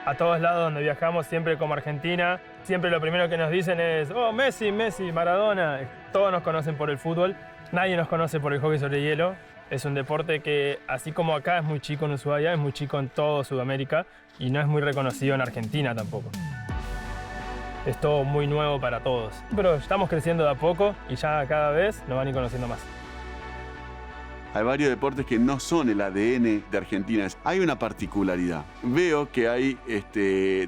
A todos lados donde viajamos, siempre como Argentina, siempre lo primero que nos dicen es «Oh, Messi, Messi, Maradona». Todos nos conocen por el fútbol, nadie nos conoce por el hockey sobre hielo. Es un deporte que, así como acá es muy chico en Ushuaia, es muy chico en todo Sudamérica y no es muy reconocido en Argentina tampoco. Es todo muy nuevo para todos. Pero estamos creciendo de a poco y ya cada vez nos van a ir conociendo más. Hay varios deportes que no son el ADN de Argentina. Hay una particularidad. Veo que hay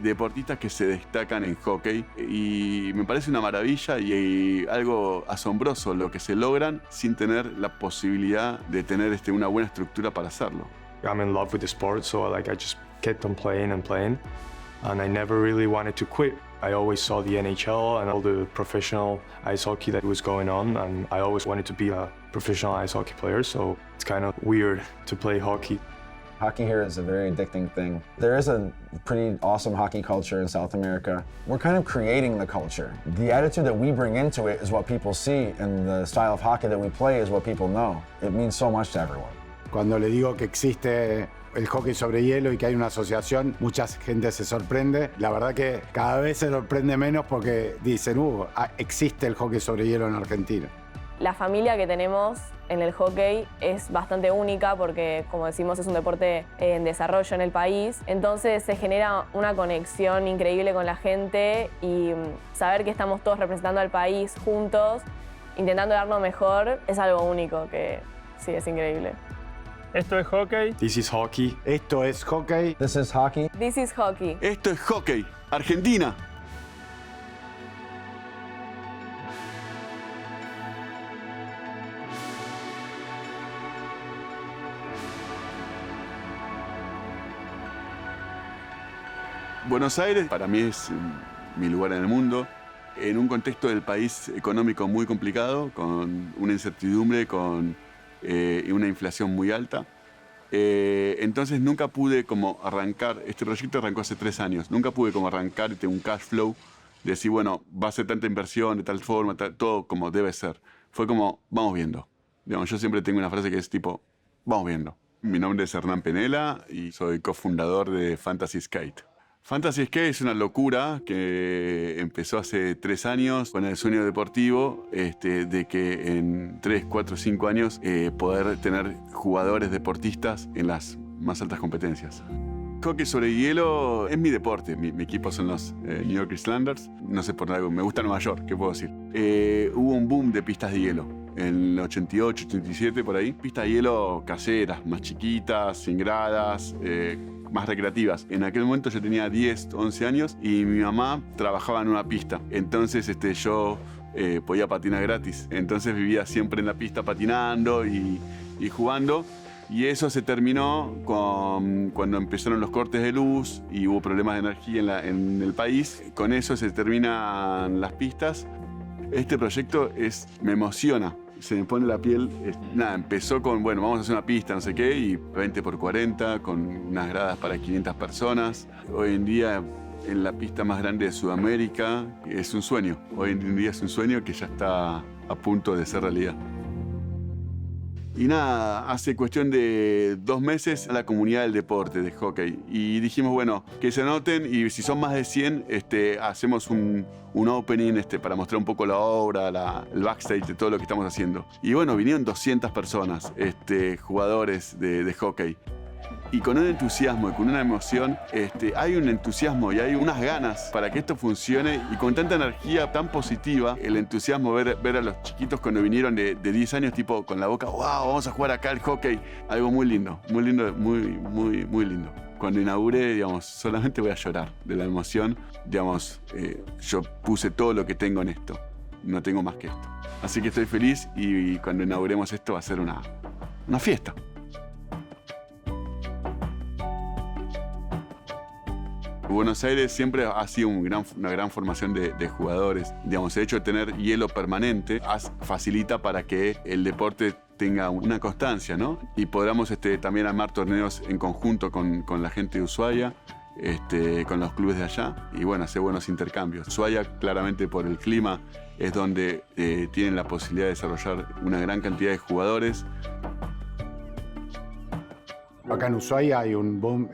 deportistas que se destacan en hockey y me parece una maravilla y algo asombroso lo que se logran sin tener la posibilidad de tener una buena estructura para hacerlo. I'm in love with the sport, so I just kept on playing and playing, and I never really wanted to quit. I always saw the NHL and all the professional ice hockey that was going on, and I always wanted to be a professional ice hockey player, so it's kind of weird to play hockey. Hockey here is a very addicting thing. There is a pretty awesome hockey culture in South America. We're kind of creating the culture. The attitude that we bring into it is what people see, and the style of hockey that we play is what people know. It means so much to everyone. Cuando le digo que existe el hockey sobre hielo y que hay una asociación, mucha gente se sorprende. La verdad que cada vez se sorprende menos porque dicen, existe el hockey sobre hielo en Argentina. La familia que tenemos en el hockey es bastante única porque, como decimos, es un deporte en desarrollo en el país. Entonces se genera una conexión increíble con la gente y saber que estamos todos representando al país juntos, intentando dar lo mejor, es algo único que sí, es increíble. Esto es hockey. This is hockey. Esto es hockey. This is hockey. This is hockey. Esto es hockey. Argentina. Buenos Aires para mí es mi lugar en el mundo, en un contexto del país económico muy complicado, con una incertidumbre, con una inflación muy alta. Entonces nunca pude como arrancar, este proyecto arrancó hace 3 años, nunca pude como arrancar un cash flow, de decir, bueno, va a ser tanta inversión, de tal forma, todo como debe ser. Fue como, vamos viendo. Digamos, yo siempre tengo una frase que es tipo, vamos viendo. Mi nombre es Hernán Penela y soy cofundador de Fantasy Skate. Fantasy Skate es una locura que empezó hace 3 años con el sueño deportivo de que en 3, 4, 5 años poder tener jugadores deportistas en las más altas competencias. Hockey sobre hielo es mi deporte. Mi equipo son los New York Islanders. No sé por algo, me gusta Nueva York, ¿qué puedo decir? Hubo un boom de pistas de hielo. En el 88, 87, por ahí. Pistas de hielo caseras, más chiquitas, sin gradas, más recreativas. En aquel momento yo tenía 10, 11 años y mi mamá trabajaba en una pista. Entonces yo podía patinar gratis. Entonces vivía siempre en la pista patinando y jugando. Y eso se terminó cuando empezaron los cortes de luz y hubo problemas de energía en el país. Con eso se terminan las pistas. Este proyecto me emociona. Se me pone la piel. Empezó con, bueno, vamos a hacer una pista, no sé qué, y 20x40, con unas gradas para 500 personas. Hoy en día, en la pista más grande de Sudamérica, es un sueño. Hoy en día es un sueño que ya está a punto de ser realidad. Y nada, hace cuestión de 2 meses a la comunidad del deporte de hockey. Y dijimos, bueno, que se anoten y si son más de 100, hacemos un opening para mostrar un poco la obra, el backstage de todo lo que estamos haciendo. Y bueno, vinieron 200 personas, jugadores de hockey. Y con un entusiasmo y con una emoción, hay un entusiasmo y hay unas ganas para que esto funcione y con tanta energía tan positiva, el entusiasmo ver a los chiquitos cuando vinieron de 10 años, tipo con la boca, wow, vamos a jugar acá el hockey. Algo muy lindo, muy lindo. Cuando inaugure, digamos, solamente voy a llorar de la emoción. Digamos, yo puse todo lo que tengo en esto, no tengo más que esto. Así que estoy feliz y cuando inauguremos esto va a ser una fiesta. Buenos Aires siempre ha sido una gran formación de jugadores. Digamos, el hecho de tener hielo permanente facilita para que el deporte tenga una constancia, ¿no? Y podamos también armar torneos en conjunto con la gente de Ushuaia, con los clubes de allá y bueno, hacer buenos intercambios. Ushuaia, claramente por el clima, es donde tienen la posibilidad de desarrollar una gran cantidad de jugadores. Acá en Ushuaia hay un boom,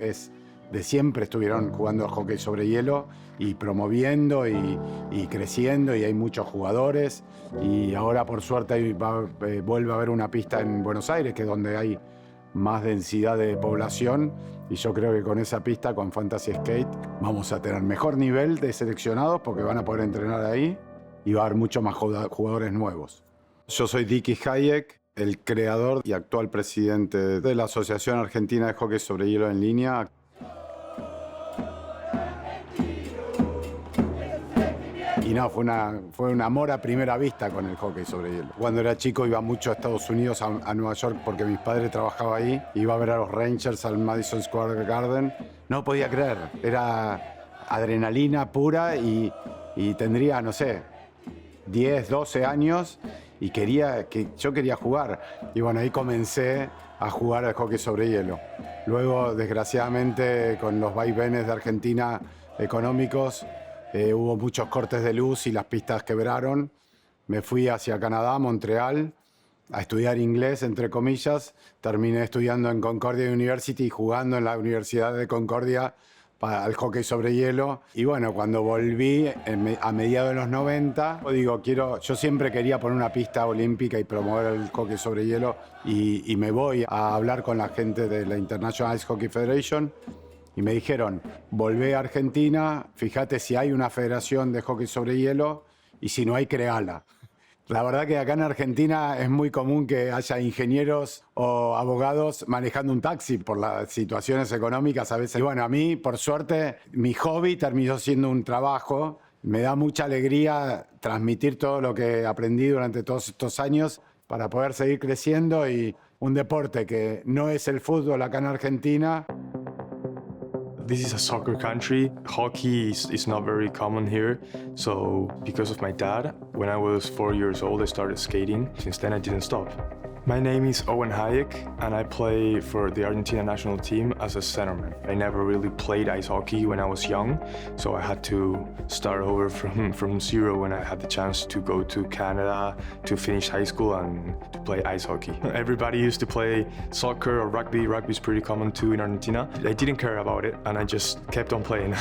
de siempre estuvieron jugando hockey sobre hielo y promoviendo y creciendo, y hay muchos jugadores. Y ahora, por suerte, vuelve a haber una pista en Buenos Aires, que es donde hay más densidad de población, y yo creo que con esa pista, con Fantasy Skate, vamos a tener mejor nivel de seleccionados porque van a poder entrenar ahí y va a haber muchos más jugadores nuevos. Yo soy Dicky Hayek, el creador y actual presidente de la Asociación Argentina de Hockey sobre Hielo en Línea. Y no, fue un amor a primera vista con el hockey sobre hielo. Cuando era chico iba mucho a Estados Unidos, a Nueva York, porque mi padre trabajaba ahí. Iba a ver a los Rangers al Madison Square Garden. No podía creer, era adrenalina pura y tendría, no sé, 10, 12 años y yo quería jugar. Y bueno, ahí comencé a jugar al hockey sobre hielo. Luego, desgraciadamente, con los vaivenes de Argentina económicos, hubo muchos cortes de luz y las pistas quebraron. Me fui hacia Canadá, Montreal, a estudiar inglés, entre comillas. Terminé estudiando en Concordia University y jugando en la Universidad de Concordia para el hockey sobre hielo. Y bueno, cuando volví a mediados de los 90, yo siempre quería poner una pista olímpica y promover el hockey sobre hielo. Y me voy a hablar con la gente de la International Ice Hockey Federation. Y me dijeron, volvé a Argentina, fíjate si hay una federación de hockey sobre hielo y si no hay, créala. La verdad que acá en Argentina es muy común que haya ingenieros o abogados manejando un taxi por las situaciones económicas a veces. Y bueno, a mí, por suerte, mi hobby terminó siendo un trabajo. Me da mucha alegría transmitir todo lo que aprendí durante todos estos años para poder seguir creciendo, y un deporte que no es el fútbol acá en Argentina. This is a soccer country. Hockey is not very common here. So because of my dad, when I was 4 years old, I started skating. Since then, I didn't stop. My name is Owen Hayek, and I play for the Argentina national team as a centerman. I never really played ice hockey when I was young, so I had to start over from zero when I had the chance to go to Canada to finish high school and to play ice hockey. Everybody used to play soccer or rugby. Rugby is pretty common too in Argentina. I didn't care about it, and I just kept on playing.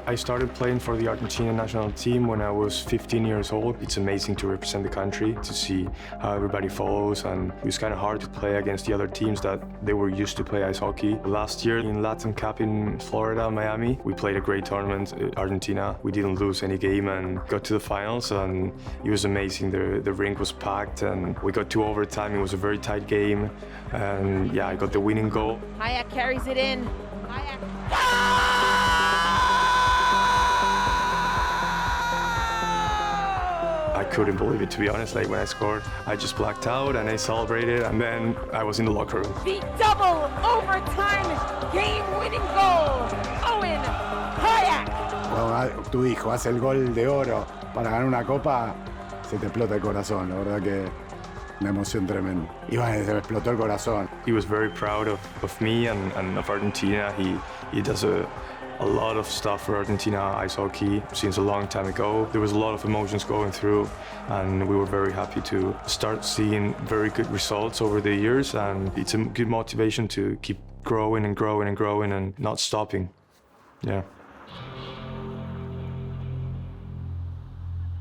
I started playing for the Argentina national team when I was 15 years old. It's amazing to represent the country, to see how everybody follows, and it's kind of hard to play against the other teams that they were used to play ice hockey. Last year in Latin Cup in Florida, Miami, we played a great tournament, Argentina. We didn't lose any game and got to the finals, and it was amazing. The rink was packed and we got to overtime. It was a very tight game, and yeah, I got the winning goal. Hayek carries it in. Hayek. I couldn't believe it, to be honest. Like when I scored, I just blacked out and I celebrated, and then I was in the locker room. The double overtime game-winning goal, Owen Hayek. Cuando tu hijo hace el gol de oro para ganar una copa, se te explota el corazón. La verdad que una emoción tremenda. Y bueno, se me explotó el corazón. He was very proud of me and of Argentina. He does a lot of stuff for Argentina ice hockey since a long time ago. There was a lot of emotions going through, and we were very happy to start seeing very good results over the years, and it's a good motivation to keep growing and growing and growing and not stopping. Yeah.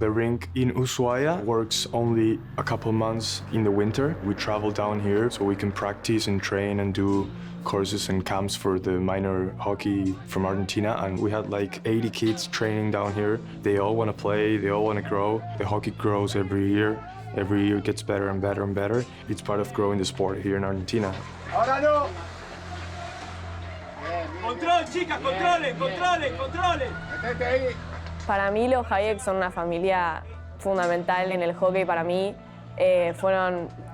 The rink in Ushuaia works only a couple months in the winter. We travel down here so we can practice and train and do courses and camps for the minor hockey from Argentina, and we had like 80 kids training down here. They all want to play, they all want to grow. The hockey grows every year. Every year it gets better and better and better. It's part of growing the sport here in Argentina. Ahora no. Control, chicas, controlen, controlen, controlen. Metete ahí. Para mí los Hayek son una familia fundamental en el hockey. Para mí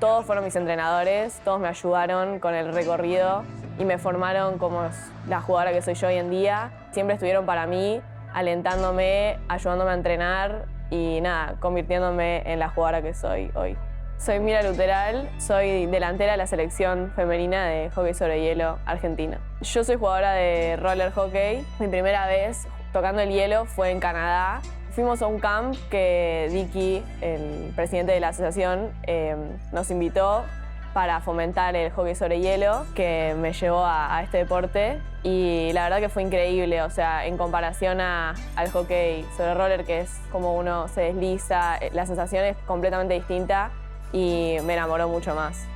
todos fueron mis entrenadores, todos me ayudaron con el recorrido y me formaron como la jugadora que soy yo hoy en día. Siempre estuvieron para mí, alentándome, ayudándome a entrenar y nada, convirtiéndome en la jugadora que soy hoy. Soy Mira Luteral, soy delantera de la selección femenina de hockey sobre hielo argentina. Yo soy jugadora de roller hockey. Mi primera vez tocando el hielo fue en Canadá. Fuimos a un camp que Dicky, el presidente de la asociación, nos invitó para fomentar el hockey sobre hielo que me llevó a este deporte y la verdad que fue increíble, o sea, en comparación al hockey sobre roller, que es como uno se desliza, la sensación es completamente distinta y me enamoró mucho más.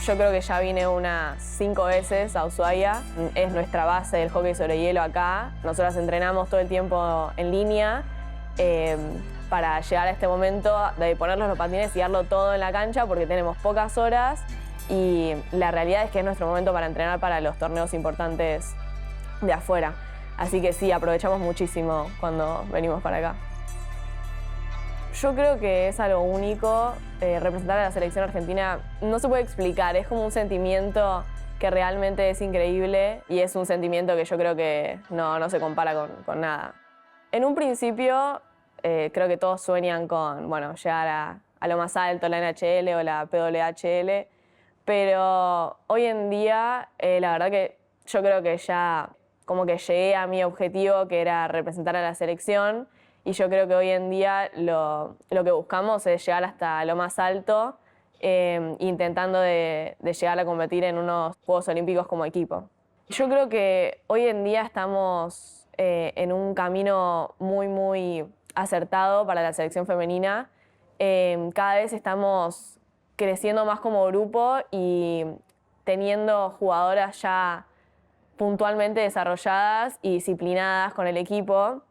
Yo creo que ya vine unas 5 veces a Ushuaia, es nuestra base del hockey sobre hielo acá, nosotras entrenamos todo el tiempo en línea, para llegar a este momento de ponernos los patines y darlo todo en la cancha porque tenemos pocas horas y la realidad es que es nuestro momento para entrenar para los torneos importantes de afuera. Así que sí, aprovechamos muchísimo cuando venimos para acá. Yo creo que es algo único, representar a la selección argentina no se puede explicar, es como un sentimiento que realmente es increíble y es un sentimiento que yo creo que no se compara con nada. En un principio, creo que todos sueñan con llegar a lo más alto, la NHL o la PWHL, pero hoy en día la verdad que yo creo que ya como que llegué a mi objetivo, que era representar a la selección, y yo creo que hoy en día lo que buscamos es llegar hasta lo más alto, intentando de llegar a competir en unos Juegos Olímpicos como equipo. Yo creo que hoy en día estamos en un camino muy acertado para la selección femenina. Cada vez estamos creciendo más como grupo y teniendo jugadoras ya puntualmente desarrolladas y disciplinadas con el equipo.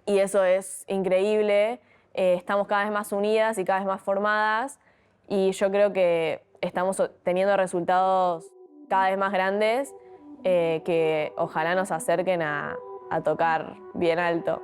Y eso es increíble. Estamos cada vez más unidas y cada vez más formadas. Y yo creo que estamos teniendo resultados cada vez más grandes que ojalá nos acerquen a tocar bien alto.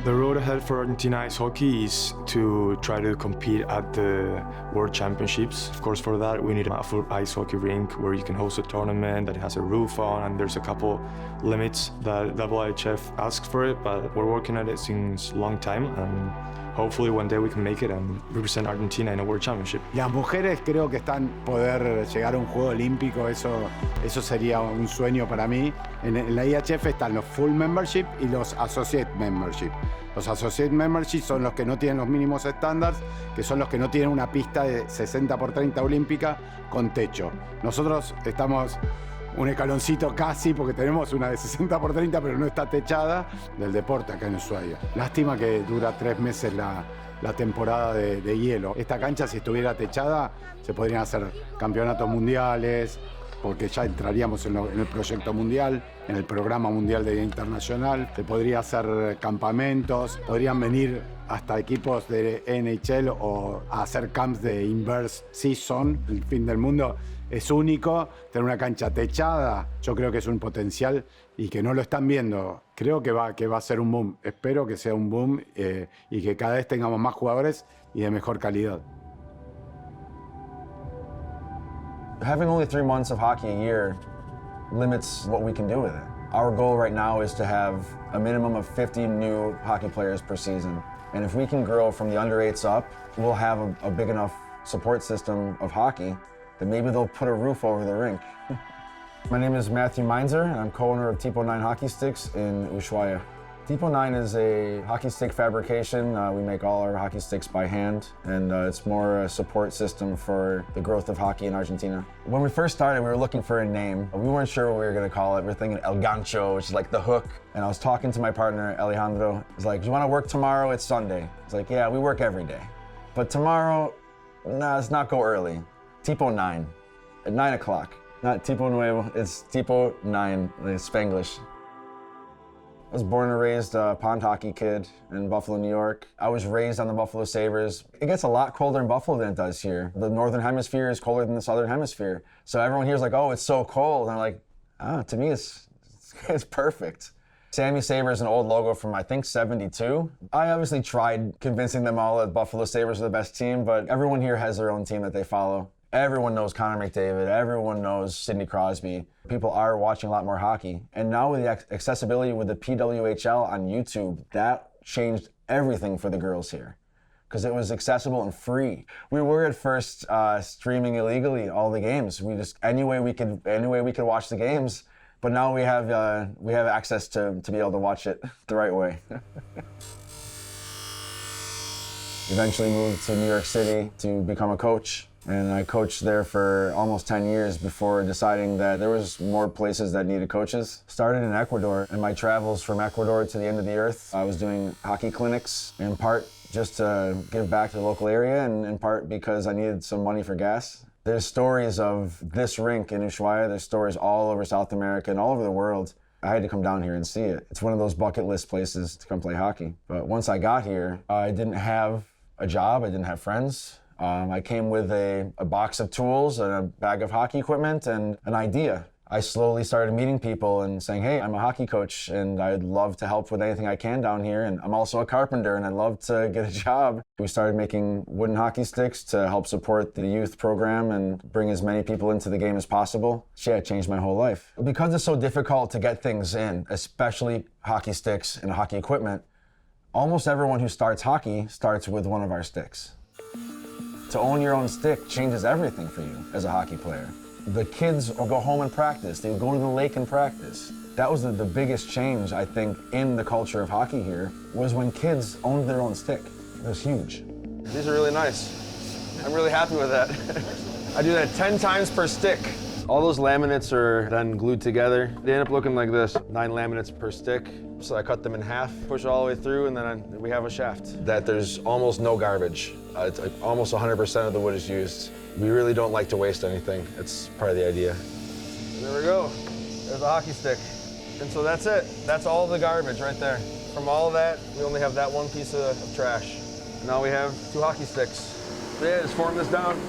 The road ahead for Argentina ice hockey is to try to compete at the World Championships. Of course, for that, we need a full ice hockey rink where you can host a tournament that has a roof on, and there's a couple limits that IHF asks for it, but we're working at it since a long time, and hopefully one day we can make it and represent Argentina in a World Championship. Las mujeres creo que están poder llegar a un juego olímpico, eso sería un sueño para mí. En la IHF están los full membership y los associate membership. Los associate membership son los que no tienen los mínimos estándares, que son los que no tienen una pista de 60x30 olímpica con techo. Nosotros estamos un escaloncito casi, porque tenemos una de 60x30, pero no está techada, del deporte acá en Ushuaia. Lástima que dura 3 meses la temporada de hielo. Esta cancha, si estuviera techada, se podrían hacer campeonatos mundiales, porque ya entraríamos en el proyecto mundial, en el programa mundial de internacional. Se podría hacer campamentos, podrían venir hasta equipos de NHL o a hacer camps de inverse season, el fin del mundo. Es único, tener una cancha techada, yo creo que es un potencial y que no lo están viendo. Creo que va a ser un boom, espero que sea un boom y que cada vez tengamos más jugadores y de mejor calidad. Having only 3 months of hockey a year limits what we can do with it. Our goal right now is to have a minimum of 50 new hockey players per season. And if we can grow from the under-8s up, we'll have a big enough support system of hockey that maybe they'll put a roof over the rink. My name is Matthew Meinzer, and I'm co-owner of Tipo 9 Hockey Sticks in Ushuaia. Tipo 9 is a hockey stick fabrication. We make all our hockey sticks by hand, and it's more a support system for the growth of hockey in Argentina. When we first started, we were looking for a name. We weren't sure what we were going to call it. We were thinking El Gancho, which is like the hook. And I was talking to my partner, Alejandro. He's like, do you want to work tomorrow? It's Sunday. I was like, yeah, we work every day. But tomorrow, let's not go early. Tipo 9, at 9 o'clock. Not Tipo Nuevo, it's Tipo 9, it's Spanglish. I was born and raised a pond hockey kid in Buffalo, New York. I was raised on the Buffalo Sabres. It gets a lot colder in Buffalo than it does here. The northern hemisphere is colder than the southern hemisphere. So everyone here is like, oh, it's so cold. And I'm like, to me, it's perfect. Sammy Sabre is an old logo from, I think, 72. I obviously tried convincing them all that Buffalo Sabres are the best team, but everyone here has their own team that they follow. Everyone knows Connor McDavid. Everyone knows Sidney Crosby. People are watching a lot more hockey. And now with the accessibility with the PWHL on YouTube, that changed everything for the girls here, because it was accessible and free. We were at first streaming illegally all the games. We just any way we could watch the games. But now we have access to be able to watch it the right way. Eventually moved to New York City to become a coach. And I coached there for almost 10 years before deciding that there was more places that needed coaches. Started in Ecuador, and my travels from Ecuador to the end of the earth, I was doing hockey clinics, in part just to give back to the local area, and in part because I needed some money for gas. There's stories of this rink in Ushuaia, there's stories all over South America and all over the world. I had to come down here and see it. It's one of those bucket list places to come play hockey. But once I got here, I didn't have a job, I didn't have friends. I came with a box of tools and a bag of hockey equipment and an idea. I slowly started meeting people and saying, hey, I'm a hockey coach and I'd love to help with anything I can down here. And I'm also a carpenter and I'd love to get a job. We started making wooden hockey sticks to help support the youth program and bring as many people into the game as possible. Yeah, it changed my whole life. Because it's so difficult to get things in, especially hockey sticks and hockey equipment, almost everyone who starts hockey starts with one of our sticks. To own your own stick changes everything for you as a hockey player. The kids will go home and practice. They would go to the lake and practice. That was the biggest change, I think, in the culture of hockey here, was when kids owned their own stick. It was huge. These are really nice. I'm really happy with that. I do that 10 times per stick. All those laminates are then glued together. They end up looking like this, 9 laminates per stick. So I cut them in half, push it all the way through, and then we have a shaft. That there's almost no garbage. It's almost 100% of the wood is used. We really don't like to waste anything. It's part of the idea. And there we go. There's a hockey stick. And so that's it. That's all the garbage right there. From all of that, we only have that one piece of trash. Now we have 2 hockey sticks. So yeah, just form this down.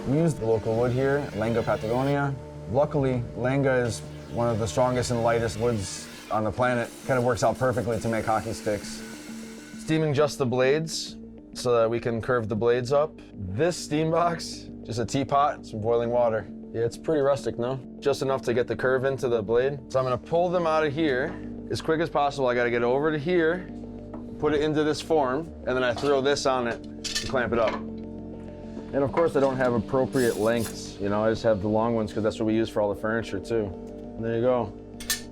We use the local wood here, Lenga Patagonia. Luckily, Lenga is one of the strongest and lightest woods on the planet. Kind of works out perfectly to make hockey sticks. Steaming just the blades so that we can curve the blades up. This steam box, just a teapot, some boiling water. Yeah, it's pretty rustic, no? Just enough to get the curve into the blade. So I'm gonna pull them out of here as quick as possible. I gotta get over to here, put it into this form, and then I throw this on it and clamp it up. And of course I don't have appropriate lengths, you know, I just have the long ones because that's what we use for all the furniture too. And there you go,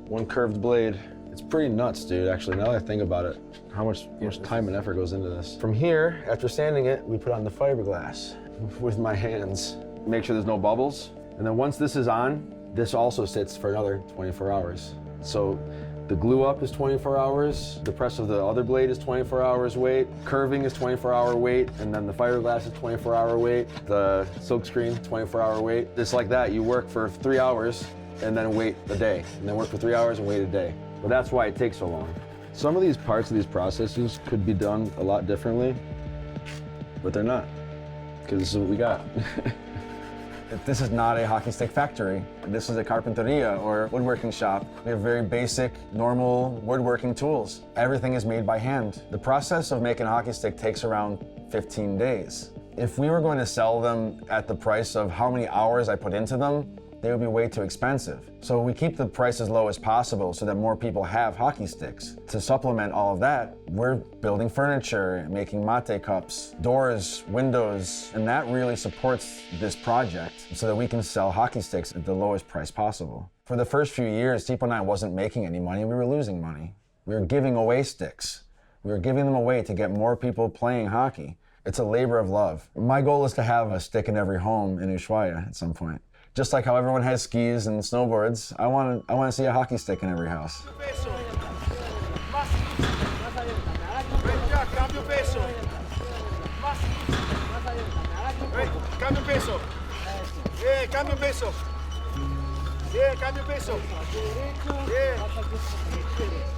one curved blade. It's pretty nuts, dude, actually, now that I think about it, how much time and effort goes into this. From here, after sanding it, we put on the fiberglass with my hands. Make sure there's no bubbles. And then once this is on, this also sits for another 24 hours. So the glue up is 24 hours, the press of the other blade is 24 hours wait, curving is 24-hour wait, and then the fiberglass is 24-hour wait, the silkscreen, 24-hour wait. It's like that, you work for 3 hours and then wait a day, and then work for 3 hours and wait a day. But that's why it takes so long. Some of these parts of these processes could be done a lot differently, but they're not, because this is what we got. This is not a hockey stick factory. This is a carpinteria or woodworking shop. We have very basic, normal woodworking tools. Everything is made by hand. The process of making a hockey stick takes around 15 days. If we were going to sell them at the price of how many hours I put into them, they would be way too expensive. So we keep the price as low as possible so that more people have hockey sticks. To supplement all of that, we're building furniture, making mate cups, doors, windows, and that really supports this project so that we can sell hockey sticks at the lowest price possible. For the first few years, Tipo9 wasn't making any money, we were losing money. We were giving away sticks. We were giving them away to get more people playing hockey. It's a labor of love. My goal is to have a stick in every home in Ushuaia at some point. Just like how everyone has skis and snowboards, I want to see a hockey stick in every house.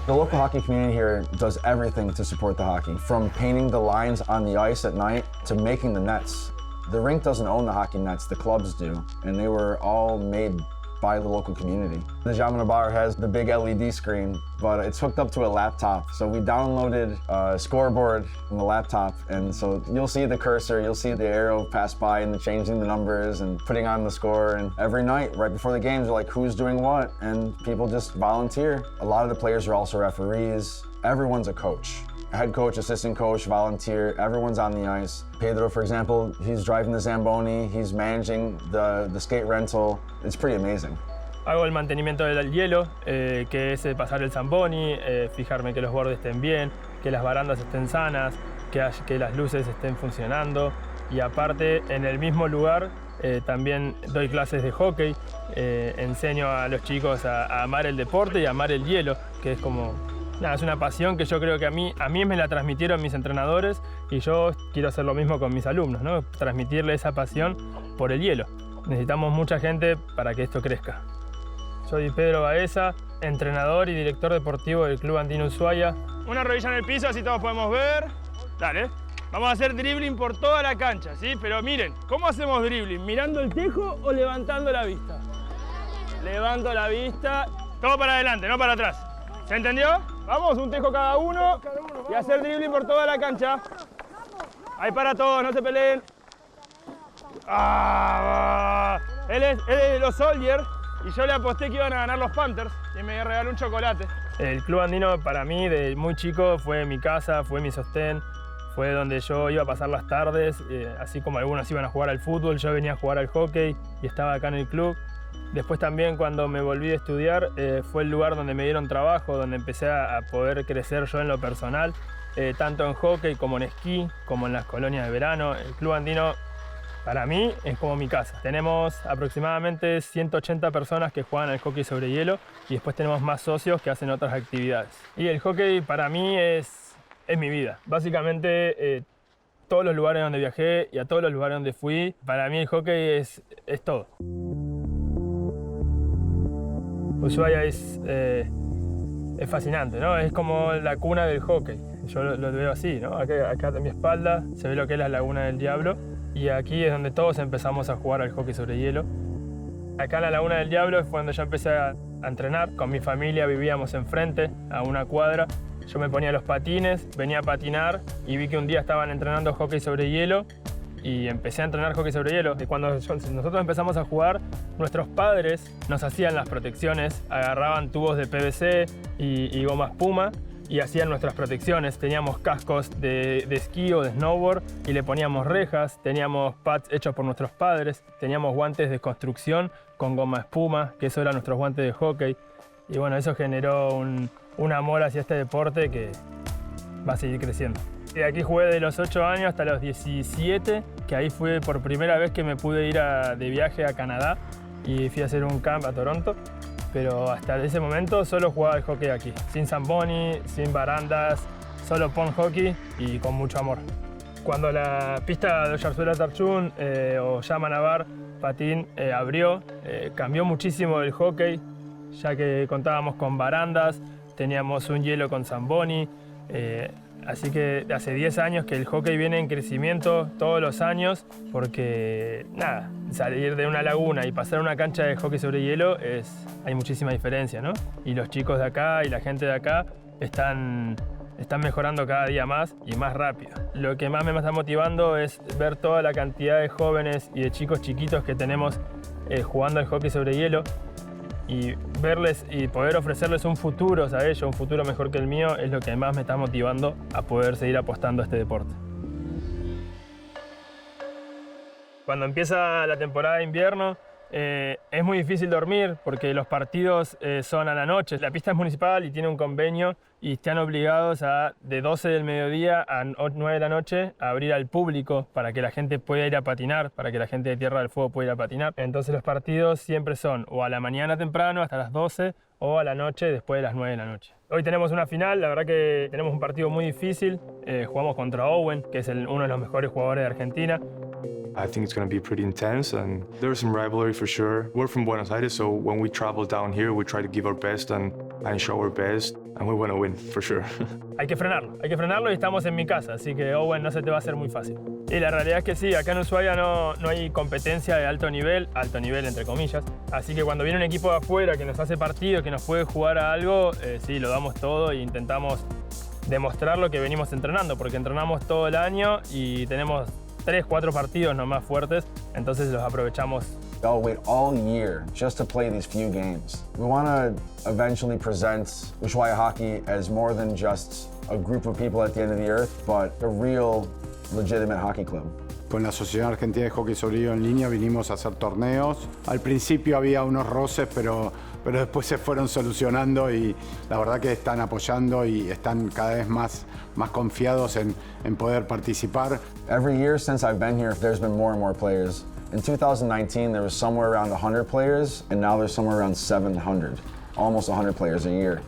The local hockey community here does everything to support the hockey, from painting the lines on the ice at night to making the nets. The rink doesn't own the hockey nets, the clubs do, and they were all made by the local community. The Jamuna Bar has the big LED screen, but it's hooked up to a laptop. So we downloaded a scoreboard from the laptop, and so you'll see the cursor, you'll see the arrow pass by and changing the numbers and putting on the score. And every night, right before the games, they're like, who's doing what? And people just volunteer. A lot of the players are also referees. Everyone's a coach. Head coach, assistant coach, volunteer, everyone's on the ice. Pedro, for example, he's driving the Zamboni, he's managing the skate rental. It's pretty amazing. Hago el mantenimiento del hielo, que es pasar el Zamboni, fijarme que los bordes estén bien, que las barandas estén sanas, que las luces estén funcionando. Y aparte, en el mismo lugar, también doy clases de hockey. Enseño a los chicos a amar el deporte y a amar el hielo, que es como... Nada, es una pasión que yo creo que a mí me la transmitieron mis entrenadores y yo quiero hacer lo mismo con mis alumnos, ¿no? Transmitirle esa pasión por el hielo. Necesitamos mucha gente para que esto crezca. Soy Pedro Baeza, entrenador y director deportivo del Club Andino Ushuaia. Una rodilla en el piso, así todos podemos ver. Dale. Vamos a hacer dribbling por toda la cancha, ¿sí? Pero miren, ¿cómo hacemos dribbling? ¿Mirando el tejo o levantando la vista? Levanto la vista. Todo para adelante, no para atrás. ¿Se entendió? Vamos, un tejo cada uno y hacer dribbling por toda la cancha. Ahí para todos, no se peleen. Ah, él es de los Soldiers y yo le aposté que iban a ganar los Panthers y me regaló un chocolate. El Club Andino para mí, de muy chico, fue mi casa, fue mi sostén. Fue donde yo iba a pasar las tardes, así como algunos iban a jugar al fútbol, yo venía a jugar al hockey y estaba acá en el club. Después también cuando me volví a estudiar fue el lugar donde me dieron trabajo, donde empecé a poder crecer yo en lo personal, tanto en hockey como en esquí, como en las colonias de verano. El Club Andino para mí es como mi casa. Tenemos aproximadamente 180 personas que juegan al hockey sobre hielo y después tenemos más socios que hacen otras actividades. Y el hockey para mí es mi vida. Básicamente, todos los lugares donde viajé y a todos los lugares donde fui, para mí el hockey es todo. Ushuaia es fascinante, ¿no? Es como la cuna del hockey. Yo lo veo así, ¿no? Acá a mi espalda se ve lo que es la Laguna del Diablo y aquí es donde todos empezamos a jugar al hockey sobre hielo. Acá en la Laguna del Diablo fue donde yo empecé a entrenar. Con mi familia vivíamos enfrente, a una cuadra. Yo me ponía los patines, venía a patinar y vi que un día estaban entrenando hockey sobre hielo y empecé a entrenar hockey sobre hielo. Y cuando nosotros empezamos a jugar, nuestros padres nos hacían las protecciones, agarraban tubos de PVC y goma espuma y hacían nuestras protecciones. Teníamos cascos de esquí o de snowboard y le poníamos rejas, teníamos pads hechos por nuestros padres, teníamos guantes de construcción con goma espuma, que eso eran nuestros guantes de hockey. Y bueno, eso generó un amor hacia este deporte que va a seguir creciendo. Y aquí jugué de los 8 años hasta los 17, que ahí fue por primera vez que me pude ir de viaje a Canadá y fui a hacer un camp a Toronto. Pero hasta ese momento solo jugaba el hockey aquí, sin zamboni, sin barandas, solo pond hockey y con mucho amor. Cuando la pista de Oyarzuela Tarchún o Yamanabar Patín abrió, cambió muchísimo el hockey, ya que contábamos con barandas, teníamos un hielo con zamboni, así que hace 10 años que el hockey viene en crecimiento todos los años, porque nada, salir de una laguna y pasar a una cancha de hockey sobre hielo hay muchísima diferencia, ¿no? Y los chicos de acá y la gente de acá están mejorando cada día más y más rápido. Lo que más me está motivando es ver toda la cantidad de jóvenes y de chicos chiquitos que tenemos jugando al hockey sobre hielo, y verles y poder ofrecerles un futuro a ellos, un futuro mejor que el mío, es lo que más me está motivando a poder seguir apostando a este deporte. Cuando empieza la temporada de invierno, es muy difícil dormir porque los partidos son a la noche. La pista es municipal y tiene un convenio y están obligados de 12 del mediodía a 9 de la noche a abrir al público para que la gente pueda ir a patinar, para que la gente de Tierra del Fuego pueda ir a patinar. Entonces los partidos siempre son o a la mañana temprano hasta las 12 o a la noche después de las 9 de la noche. Hoy tenemos una final, la verdad que tenemos un partido muy difícil. Jugamos contra Owen, que es uno de los mejores jugadores de Argentina. I think it's going to be pretty intense and there's some rivalry for sure. We're from Buenos Aires, so when we travel down here, we try to give our best and show our best, and we want to win for sure. Hay que frenarlo y estamos en mi casa, así que Owen no se te va a hacer muy fácil. Y la realidad es que sí, acá en Ushuaia no hay competencia de alto nivel entre comillas, así que cuando viene un equipo de afuera que nos hace partido, que nos puede jugar a algo, sí, lo damos todo e intentamos demostrar lo que venimos entrenando, porque entrenamos todo el año y tenemos 3-4 partidos nomás fuertes, entonces los aprovechamos. They'll wait all year just to play these few games. We want to eventually present Ushuaia hockey as more than just a group of people at the end of the earth, but a real, legitimate hockey club. con la Asociación Argentina de Hockey sobre Hielo en línea vinimos a hacer torneos. Al principio había unos roces, pero después se fueron solucionando y la verdad que están apoyando y están cada vez más confiados en poder participar. Every year since I've been here, there's been more and more players. In 2019, there was somewhere around 100 players, and now there's somewhere around 700, almost 100 players a year.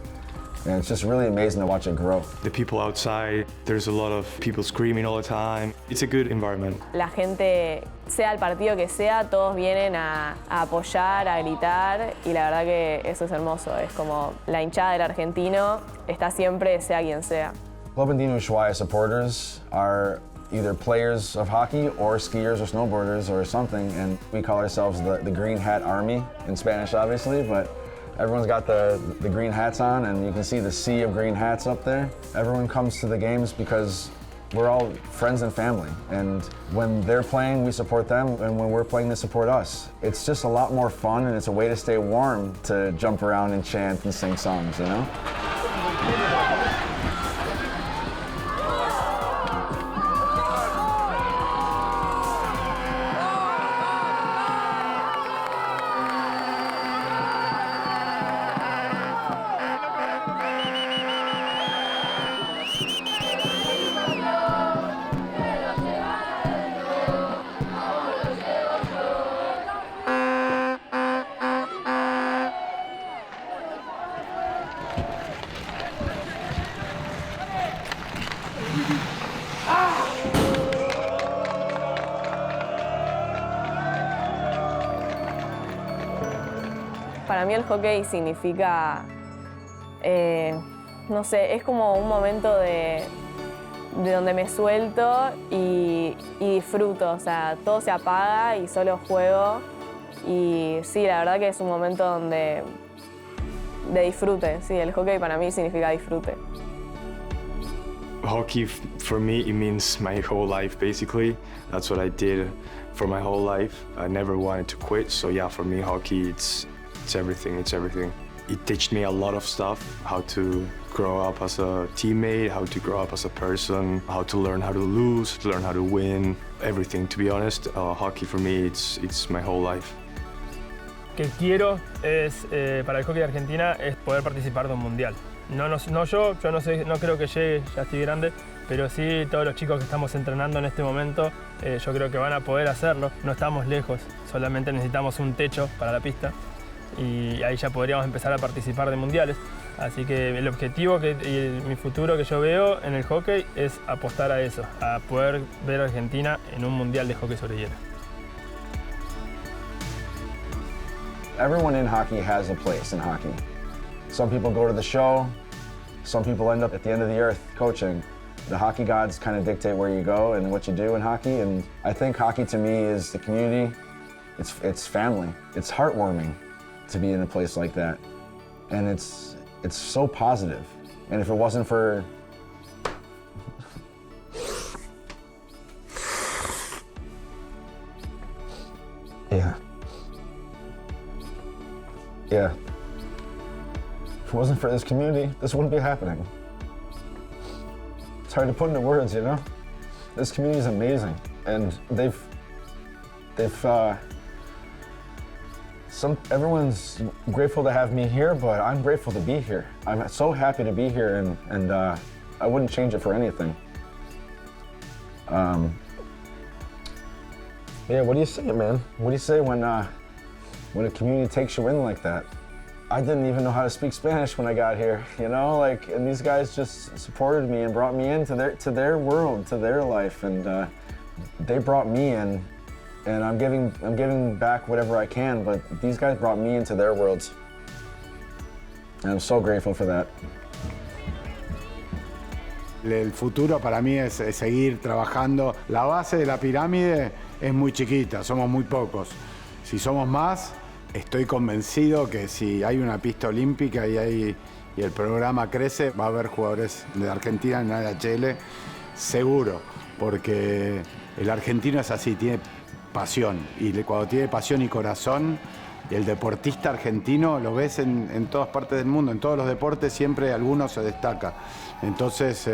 And it's just really amazing to watch it grow. The people outside, there's a lot of people screaming all the time. It's a good environment. La gente, sea el partido que sea, todos vienen a apoyar, a gritar y la verdad que eso es hermoso. Es como la hinchada del argentino está siempre, sea quien sea. Club Andino Ushuaia supporters are either players of hockey or skiers or snowboarders or something, and we call ourselves the Green Hat Army, in Spanish obviously, but everyone's got the green hats on, and you can see the sea of green hats up there. Everyone comes to the games because we're all friends and family, and when they're playing, we support them, and when we're playing, they support us. It's just a lot more fun, and it's a way to stay warm to jump around and chant and sing songs, you know? Para mí el hockey significa, no sé, es como un momento de donde me suelto y disfruto, o sea, todo se apaga y solo juego. Y sí, la verdad que es un momento de disfrute, sí, el hockey para mí significa disfrute. Hockey, for me, it means my whole life, basically. That's what I did for my whole life. I never wanted to quit, so yeah, for me, hockey, it's everything, it's everything. It taught me a lot of stuff, how to grow up as a teammate, how to grow up as a person, how to learn how to lose, to learn how to win, everything, to be honest. Hockey, for me, it's my whole life. Que quiero es, para el hockey de Argentina, es poder participar de un mundial. No yo no sé, no creo que llegue, ya estoy grande, pero sí todos los chicos que estamos entrenando en este momento, yo creo que van a poder hacerlo. No estamos lejos, solamente necesitamos un techo para la pista y ahí ya podríamos empezar a participar de mundiales. Así que el objetivo y mi futuro que yo veo en el hockey es apostar a eso, a poder ver a Argentina en un mundial de hockey sobre hielo. Everyone in hockey has a place in hockey. Some people go to the show, some people end up at the end of the earth coaching. The hockey gods kind of dictate where you go and what you do in hockey, and I think hockey to me is the community, it's family. It's heartwarming to be in a place like that, and it's so positive. And if it wasn't for Yeah. If it wasn't for this community, this wouldn't be happening. It's hard to put into words, you know? This community is amazing, and everyone's grateful to have me here, but I'm grateful to be here. I'm so happy to be here, and I wouldn't change it for anything. Yeah, what do you say, man? What do you say when a community takes you in like that? I didn't even know how to speak Spanish when I got here, you know, like, and these guys just supported me and brought me into their world, to their life, and they brought me in, and I'm giving back whatever I can, but these guys brought me into their worlds, and I'm so grateful for that. El futuro para mí es seguir trabajando. La base de la pirámide es muy chiquita, somos muy pocos. Si somos más, estoy convencido que si hay una pista olímpica y el programa crece, va a haber jugadores de Argentina en la NHL, seguro, porque el argentino es así, tiene pasión, y cuando tiene pasión y corazón, el deportista argentino lo ves en todas partes del mundo, en todos los deportes siempre alguno se destaca. Entonces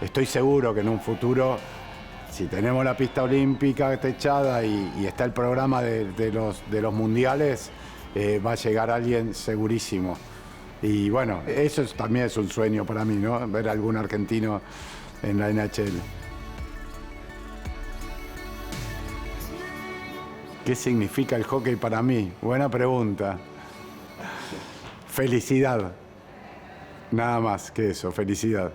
estoy seguro que en un futuro Si tenemos la pista olímpica techada y está el programa de los mundiales, va a llegar alguien segurísimo. Y bueno, eso también es un sueño para mí, ¿no? Ver a algún argentino en la NHL. ¿Qué significa el hockey para mí? Buena pregunta. Felicidad. Nada más que eso, felicidad.